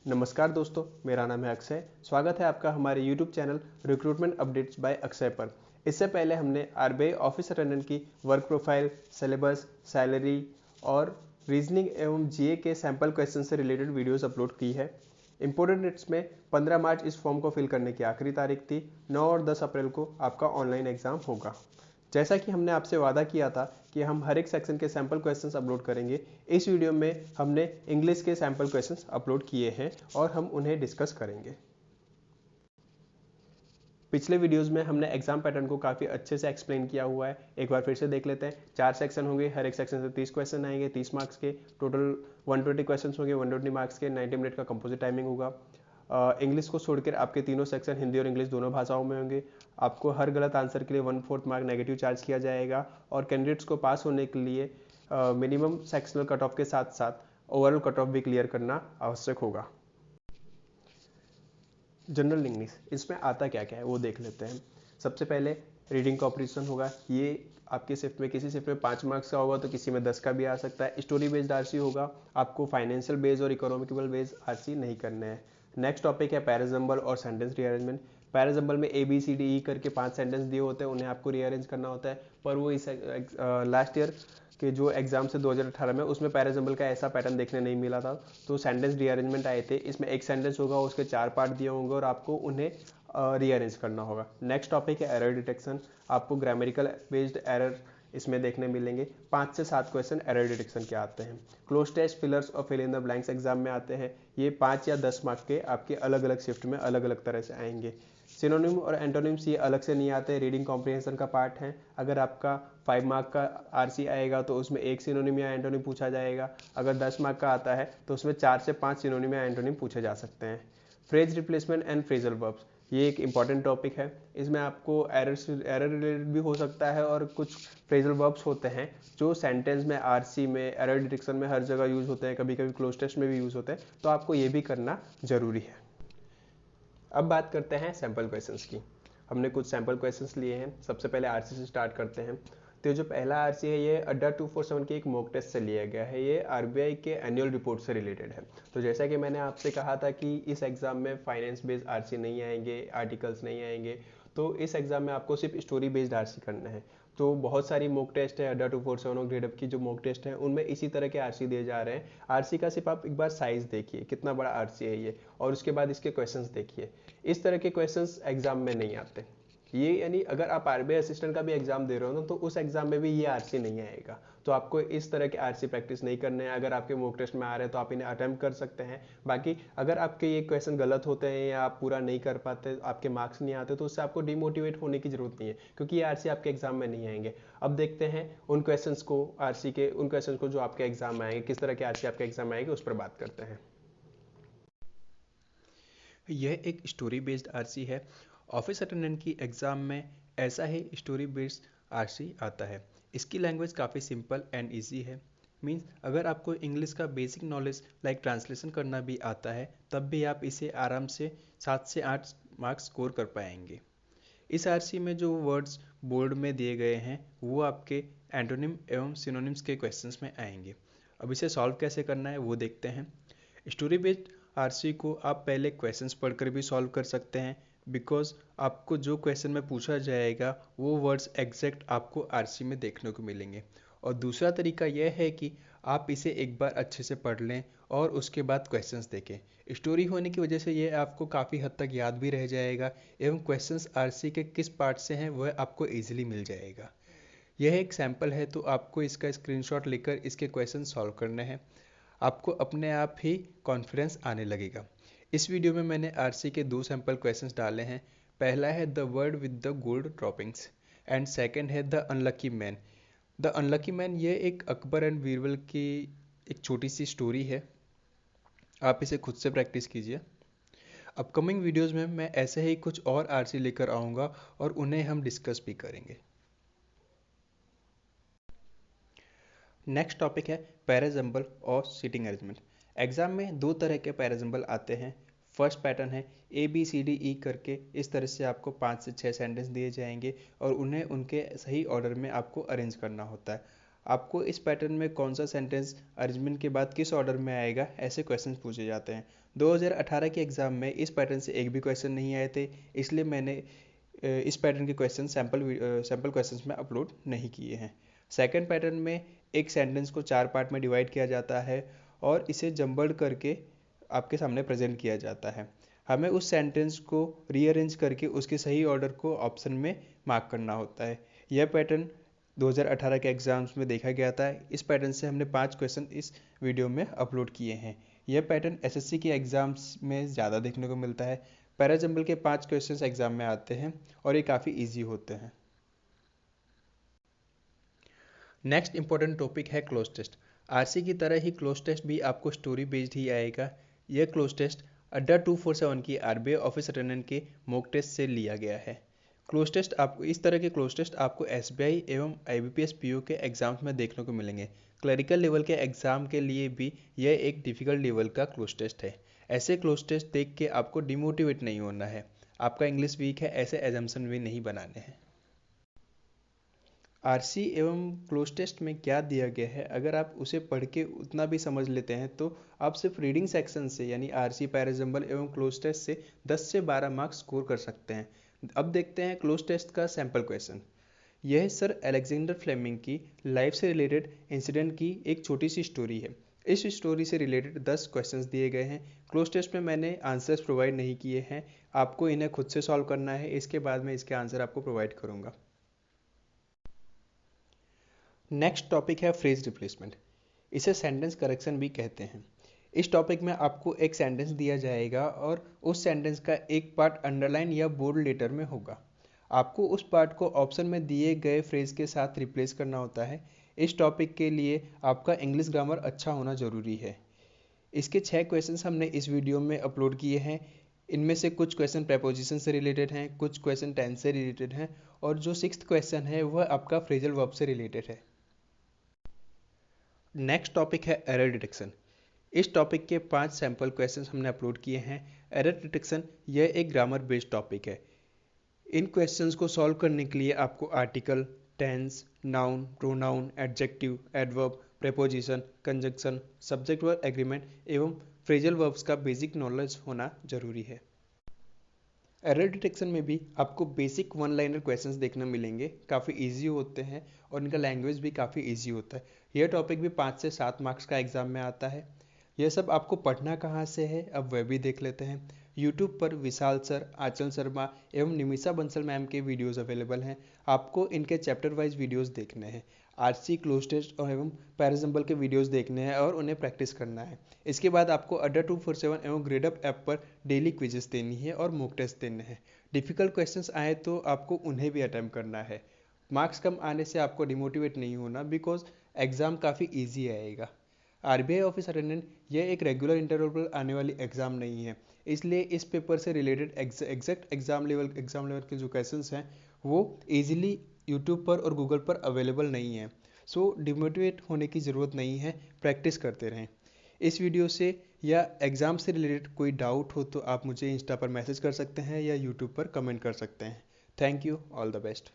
नमस्कार दोस्तों, मेरा नाम है अक्षय। स्वागत है आपका हमारे YouTube channel recruitment updates by Akshay पर। इससे पहले हमने आरबीआई ऑफिस अटेंडेंट की वर्क प्रोफाइल, सिलेबस, सैलरी और रीजनिंग एवं जीए के सैंपल क्वेश्चन से रिलेटेड वीडियोस अपलोड की है। इंपॉर्टेंट डेट्स में 15 मार्च इस फॉर्म को फिल करने की आखिरी तारीख थी। 9 और 10 अप्रैल को आपका ऑनलाइन एग्जाम होगा। जैसा कि हमने आपसे वादा किया था कि हम हर एक सेक्शन के सैंपल क्वेश्चंस अपलोड करेंगे, इस वीडियो में हमने इंग्लिश के सैंपल क्वेश्चंस अपलोड किए हैं और हम उन्हें डिस्कस करेंगे। पिछले वीडियोस में हमने एग्जाम पैटर्न को काफ़ी अच्छे से एक्सप्लेन किया हुआ है। एक बार फिर से देख लेते हैं। 4 सेक्शन होंगे, हर एक सेक्शन से 30 क्वेश्चन आएंगे, 30 मार्क्स के। टोटल 120 क्वेश्चन होंगे, 120 मार्क्स के। 90 मिनट का कंपोजिट टाइमिंग होगा। इंग्लिश को छोड़कर आपके तीनों सेक्शन हिंदी और इंग्लिश दोनों भाषाओं में होंगे। आपको हर गलत आंसर के लिए 1/4 मार्क नेगेटिव चार्ज किया जाएगा और कैंडिडेट्स को पास होने के लिए मिनिमम सेक्शनल कट ऑफ के साथ साथ ओवरऑल कट ऑफ भी क्लियर करना आवश्यक होगा। जनरल इंग्लिश, इसमें आता क्या क्या है वो देख लेते हैं। सबसे पहले रीडिंग कॉम्प्रिहेंशन होगा। ये आपके शिफ्ट में, किसी शिफ्ट में 5 मार्क्स का होगा तो किसी में 10 का भी आ सकता है। स्टोरी बेस्ड आरसी होगा। आपको फाइनेंशियल बेस्ड और इकोनॉमिकल बेस्ड आरसी नहीं करने हैं। नेक्स्ट टॉपिक है पैराजम्बल और सेंटेंस रीअरेंजमेंट। पैराजम्बल में ABCDE करके 5 सेंटेंस दिए होते हैं, उन्हें आपको रीअरेंज करना होता है। पर वो इस लास्ट ईयर के जो एग्जाम से 2018 में, उसमें पैराजम्बल का ऐसा पैटर्न देखने नहीं मिला था। तो सेंटेंस रीअरेंजमेंट आए थे। इसमें एक सेंटेंस होगा, उसके 4 पार्ट दिए होंगे और आपको उन्हें रीअरेंज करना होगा। नेक्स्ट टॉपिक है एरर डिटेक्शन। आपको ग्रामेटिकल बेस्ड एरर इसमें देखने मिलेंगे। 5 से 7 क्वेश्चन एरर डिटेक्शन के आते हैं। क्लोज टेस्ट, फिलर्स और fill in the blanks exam में आते हैं। ये 5 या 10 मार्क के आपके अलग अलग शिफ्ट में अलग अलग तरह से आएंगे। सिनोनिम और एंटोनिम्स ये अलग से नहीं आते, रीडिंग कॉम्प्रिहेंशन का पार्ट है। अगर आपका 5 मार्क का आरसी आएगा तो उसमें एक सिनोनिम या एंटोनिम पूछा जाएगा। अगर 10 मार्क का आता है तो उसमें 4 से 5 सिनोनिम या एंटोनिम पूछे जा सकते हैं। Phrase replacement and phrasal verbs, ये एक इंपॉर्टेंट टॉपिक है। इसमें आपको एरर रिलेटेड भी हो सकता है और कुछ फ्रेजल वर्ब्स होते हैं जो सेंटेंस में, आरसी में, एरर डिटेक्शन में हर जगह यूज होते हैं, कभी कभी क्लोज टेस्ट में भी यूज होते हैं, तो आपको ये भी करना जरूरी है। अब बात करते हैं सैंपल क्वेश्चंस की। हमने कुछ सैंपल क्वेश्चंस लिए हैं। सबसे पहले आरसी से स्टार्ट करते हैं। तो जो पहला आरसी है ये अड्डा 247 के एक मॉक टेस्ट से लिया गया है। ये आरबीआई के एनुअल रिपोर्ट से रिलेटेड है। तो जैसा कि मैंने आपसे कहा था कि इस एग्जाम में फाइनेंस बेस्ड आरसी नहीं आएंगे, आर्टिकल्स नहीं आएंगे, तो इस एग्जाम में आपको सिर्फ स्टोरी बेस्ड आरसी करना है। तो बहुत सारी मॉक टेस्ट है, अड्डा 247 और ग्रेड अप की जो मॉक टेस्ट है उनमें इसी तरह के आरसी दिए जा रहे हैं। आरसी का सिर्फ आप एक बार साइज देखिए, कितना बड़ा आरसी है ये, और उसके बाद इसके क्वेश्चंस देखिए। इस तरह के क्वेश्चंस एग्जाम में नहीं आते। ये यानी अगर आप आरबीआई असिस्टेंट का भी एग्जाम दे रहे हो ना, तो उस एग्जाम में भी ये आरसी नहीं आएगा। तो आपको इस तरह के आरसी प्रैक्टिस नहीं करने हैं। अगर आपके मॉक टेस्ट में आ रहे हैं तो आप इन्हें अटेम्प्ट कर सकते हैं। बाकी अगर आपके ये क्वेश्चन गलत होते हैं या आप पूरा नहीं कर पाते, आपके मार्क्स नहीं आते, तो उससे आपको डिमोटिवेट होने की जरूरत नहीं है, क्योंकि ये आरसी आपके एग्जाम में नहीं आएंगे। अब देखते हैं उन क्वेश्चंस को, आरसी के उन क्वेश्चंस को जो आपके एग्जाम में आएंगे, किस तरह के आरसी आपके एग्जाम में आएंगे, उस पर बात करते हैं। यह एक स्टोरी बेस्ड आरसी है। ऑफिस अटेंडेंट की एग्जाम में ऐसा ही स्टोरी बेस्ड आरसी आता है। इसकी लैंग्वेज काफ़ी सिंपल एंड इजी है। मीन्स अगर आपको इंग्लिश का बेसिक नॉलेज लाइक ट्रांसलेशन करना भी आता है, तब भी आप इसे आराम से 7 से 8 मार्क्स स्कोर कर पाएंगे। इस आरसी में जो वर्ड्स बोर्ड में दिए गए हैं वो आपके एंटोनिम एवं सिनोनिम्स के क्वेश्चंस में आएंगे। अब इसे सॉल्व कैसे करना है वो देखते हैं। स्टोरी बेस्ड आरसी को आप पहले क्वेश्चंस पढ़कर भी सॉल्व कर सकते हैं, बिकॉज आपको जो क्वेश्चन में पूछा जाएगा वो वर्ड्स एग्जैक्ट आपको आरसी में देखने को मिलेंगे। और दूसरा तरीका यह है कि आप इसे एक बार अच्छे से पढ़ लें और उसके बाद क्वेश्चंस देखें। स्टोरी होने की वजह से ये आपको काफ़ी हद तक याद भी रह जाएगा एवं क्वेश्चंस आरसी के किस पार्ट से हैं वह आपको ईजिली मिल जाएगा। यह एक सैम्पल है, तो आपको इसका स्क्रीनशॉट लेकर इसके क्वेश्चन सॉल्व करने हैं। आपको अपने आप ही कॉन्फिडेंस आने लगेगा। इस वीडियो में मैंने आरसी के 2 सैंपल क्वेश्चंस डाले हैं। पहला है the word with the gold droppings and second है the unlucky man. The unlucky man ये एक अकबर एंड बीरबल की एक छोटी सी स्टोरी है। आप इसे खुद से प्रैक्टिस कीजिए। अपकमिंग वीडियोज़ में मैं ऐसे ही कुछ और आरसी लेकर आऊँगा और उन्हें हम डिस्कस भी करेंगे। नेक्स्ट टॉपिक है पैराजम्बल और सीटिंग अरेंजमेंट। एग्जाम में 2 तरह के पैराजम्बल आते हैं। फर्स्ट पैटर्न है ABCDE करके, इस तरह से आपको 5 से 6 सेंटेंस दिए जाएंगे और उन्हें उनके सही ऑर्डर में आपको अरेंज करना होता है। आपको इस पैटर्न में कौन सा सेंटेंस अरेंजमेंट के बाद किस ऑर्डर में आएगा, ऐसे क्वेश्चन पूछे जाते हैं। 2018 के एग्ज़ाम में इस पैटर्न से एक भी क्वेश्चन नहीं आए थे, इसलिए मैंने इस पैटर्न के क्वेश्चन सैम्पल क्वेश्चंस में अपलोड नहीं किए हैं। सेकंड पैटर्न में एक सेंटेंस को 4 पार्ट में डिवाइड किया जाता है और इसे जम्बल्ड करके आपके सामने प्रेजेंट किया जाता है। हमें उस सेंटेंस को रीअरेंज करके उसके सही ऑर्डर को ऑप्शन में मार्क करना होता है। यह पैटर्न 2018 के एग्जाम्स में देखा गया था। इस पैटर्न से हमने 5 क्वेश्चन इस वीडियो में अपलोड किए हैं। यह पैटर्न एसएससी के एग्जाम्स में ज़्यादा देखने को मिलता है। पैराजंबल के 5 क्वेश्चंस एग्जाम में आते हैं और ये काफ़ी इजी होते हैं। नेक्स्ट इंपॉर्टेंट टॉपिक है क्लोज टेस्ट। आरसी की तरह ही क्लोज टेस्ट भी आपको स्टोरी बेस्ड ही आएगा। यह क्लोज टेस्ट अड्डा 247 की आरबीआई ऑफिस अटेंडेंट के मॉक टेस्ट से लिया गया है। क्लोज टेस्ट आपको इस तरह के क्लोज टेस्ट आपको एसबीआई एवं आईबीपीएस पीओ के एग्जाम्स में देखने को मिलेंगे। क्लरिकल लेवल के एग्जाम के लिए भी यह एक डिफिकल्ट लेवल का क्लोज टेस्ट है। ऐसे क्लोज टेस्ट देख के आपको डिमोटिवेट नहीं होना है। आपका इंग्लिश वीक है ऐसे एजम्पशन भी नहीं बनाने हैं। आरसी एवं क्लोज टेस्ट में क्या दिया गया है, अगर आप उसे पढ़ के उतना भी समझ लेते हैं तो आप सिर्फ रीडिंग सेक्शन से यानी आरसी, पैराजंबल एवं क्लोज टेस्ट से 10 से 12 मार्क्स स्कोर कर सकते हैं। अब देखते हैं क्लोज टेस्ट का सैंपल क्वेश्चन। यह सर अलेक्जेंडर फ्लेमिंग की लाइफ से रिलेटेड इंसिडेंट की एक छोटी सी स्टोरी है। इस स्टोरी से रिलेटेड 10 क्वेश्चंस दिए गए हैं। क्लोज टेस्ट में मैंने आंसर्स प्रोवाइड नहीं किए हैं, आपको इन्हें खुद से सॉल्व करना है। इसके बाद मैं इसके आंसर आपको प्रोवाइड करूँगा। नेक्स्ट टॉपिक है फ्रेज रिप्लेसमेंट। इसे सेंटेंस करेक्शन भी कहते हैं। इस टॉपिक में आपको एक सेंटेंस दिया जाएगा और उस सेंटेंस का एक पार्ट अंडरलाइन या बोल्ड लेटर में होगा। आपको उस पार्ट को ऑप्शन में दिए गए फ्रेज के साथ रिप्लेस करना होता है। इस टॉपिक के लिए आपका इंग्लिश ग्रामर अच्छा होना ज़रूरी है। इसके 6 क्वेश्चंस हमने इस वीडियो में अपलोड किए हैं। इनमें से कुछ क्वेश्चन प्रेपोजिशन से रिलेटेड हैं, कुछ क्वेश्चन टेंस से रिलेटेड हैं और जो 6th क्वेश्चन है वह आपका फ्रेजल वर्ब से रिलेटेड है। नेक्स्ट टॉपिक है एरर डिटेक्शन। इस टॉपिक के 5 सैंपल क्वेश्चंस हमने अपलोड किए हैं। एरर डिटेक्शन यह एक ग्रामर बेस्ड टॉपिक है। इन क्वेश्चंस को सॉल्व करने के लिए आपको article, tense, noun, pronoun, adjective, adverb, preposition, conjunction, subject verb agreement एवं फ्रेजल वर्ब्स का बेसिक नॉलेज होना जरूरी है। एरर डिटेक्शन में भी आपको बेसिक वन लाइनर क्वेश्चंस देखने मिलेंगे। काफ़ी इजी होते हैं और इनका लैंग्वेज भी काफ़ी इजी होता है। यह टॉपिक भी 5 से 7 मार्क्स का एग्जाम में आता है। यह सब आपको पढ़ना कहाँ से है, अब वह भी देख लेते हैं। यूट्यूब पर विशाल सर, आंचल शर्मा एवं निमिषा बंसल मैम के वीडियोज़ अवेलेबल हैं। आपको इनके चैप्टर वाइज वीडियोज़ देखने हैं। आरसी, क्लोज टेस्ट और एवं पैराजंबल के वीडियोज़ देखने हैं और उन्हें प्रैक्टिस करना है। इसके बाद आपको अड्डा 247 एवं ग्रेडअप ऐप पर डेली क्विजेस देनी है और मॉक टेस्ट देने हैं। डिफ़िकल्ट क्वेश्चंस आए तो आपको उन्हें भी अटेम्प्ट करना है। मार्क्स कम आने से आपको डिमोटिवेट नहीं होना, बिकॉज एग्ज़ाम काफ़ी ईजी आएगा। आरबीआई ऑफिस अटेंडेंट यह एक रेगुलर इंटरवल पर आने वाली एग्ज़ाम नहीं है, इसलिए इस पेपर से रिलेटेड एग्जैक्ट एग्जाम लेवल के जो क्वेश्चंस हैं वो ईजिली यूट्यूब पर और गूगल पर अवेलेबल नहीं है। सो डिमोटिवेट होने की ज़रूरत नहीं है, प्रैक्टिस करते रहें। इस वीडियो से या एग्ज़ाम से रिलेटेड कोई डाउट हो तो आप मुझे इंस्टा पर मैसेज कर सकते हैं या यूट्यूब पर कमेंट कर सकते हैं। Thank you, all the best.